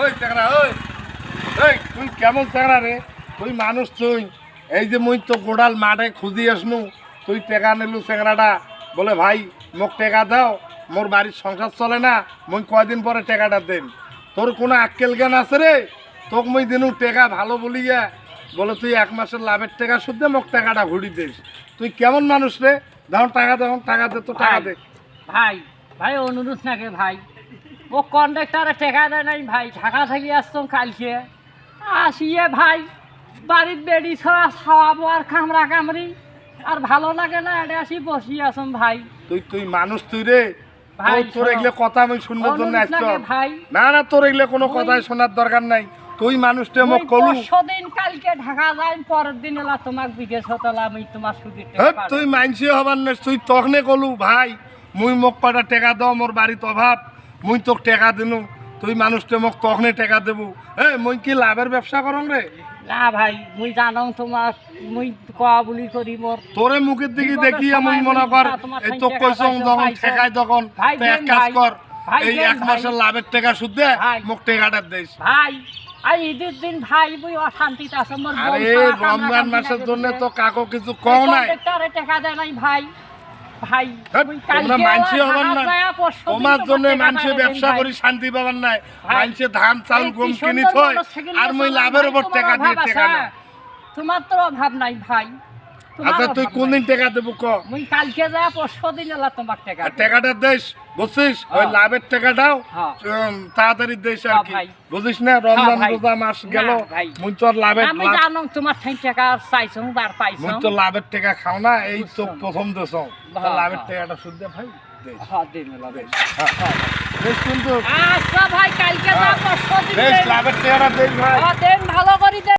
ওই টেকরা ওই এই তুই কেমন টেকরা রে? তুই মানুষ তুই এই যে মুই তো গোড়াল মাঠে খুঁজি আসনু তুই টেকা নিলু চেংরাটা বলে ভাই মোক টেকা দাও মোর বাড়ির সংসার চলে না মুই কয়দিন পরে টেকাটা দেন। তোর কোনো আক্কেল জ্ঞান আছে রে? তোক মুই দিনু টেকা ভালো বলি গা বলে তুই 1 মাসের লাভের টাকা শুদ্ধে মোক টাকাটা ঘুরি দিস। তুই কেমন মানুষ রে? দেখুন টাকা দেখুন টাকা দে তো টাকা দে। ভাই ভাই অনুরোধ নাকি ভাই ও কন্ডাক্টারে টেকা দেয় নাই ভাই ঢাকা থেকে আসতাম কালকে আসিয়ে ভাই বাড়ির বেড়ি ছড়া খাওয়াবো আর কামড়া কামড়ি আর ভালো লাগে না এটা আসি বসি আসুন ভাই। তুই মানুষ তুই রে ভাই তোর এগুলো কথা আমি শুনবার জন্য আসছ ভাই না না তোর এগুলো কোনো কথাই শোনার দরকার নাই। তুই মানুষটা মোক কলু দিন কালকে ঢাকা যাই পরের দিন এলা তোমাক বিদেশ হতলা আমি তোমার সুদির তুই মানসি হবার না তুই তখনে কলু ভাই মুই মোক কটা টেকা দাও মোর বাড়িতে অভাব মুই তোক টেকা দিনু তুই মানুষটা মোক তখনে টেকা দেবো। মুই কি লাভের ব্যবসা করং রে? না ভাই মুই জানো তোমার মুই কোয়া বলি করি মোর তোরে মুখের দিকে দেখিয়া মুই মনে কর এই তো কইছং যখন ঠেকাই তখন এক কাজ কর এই 1 মাসের লাভের টাকা শুদ্ধে মোক টাকাটা দেস ভাই। আর ঈদের দিন ভাই বই অশান্তিতে আছে মোর আরে রমজান মাসের জন্য তো কাকো কিছু কও নাই টাকা দেয় নাই ভাই ভাই তোমরা মানসি হবার না তোমার জন্য মানুষে ব্যবসা করি শান্তি পাবার নাই মানুষে ধান চাউল গম কিনি থয় আর মই লাভের উপর টাকা দিয়ে টাকা না তোমার তো অভাব নাই ভাই। আচ্ছা তুই কোন দিন টাকা দেবো ক? মুই কালকে যা পরশু দিন এলা তোমাক টাকা টাকাটা দেস বুঝছিস ওই লাভের টাকাটাও তাড়াতাড়ি দেস আর কি বুঝিস না রমজান রোজা মাস গেল মুই তোর লাভের আমি জানো তোমার ঠাই টাকা চাইছো আর পাইছো মুই তো লাভের টাকা খাও না এই তো প্রথম দেশ লাভের টাকাটা শুদ্ধ ভাই দেস। হ্যাঁ দিন এলা দেস দেস কিন্তু আচ্ছা ভাই কালকে যা পরশু দিন দেস লাভের টাকাটা দেস ভাই দেন ভালো করি।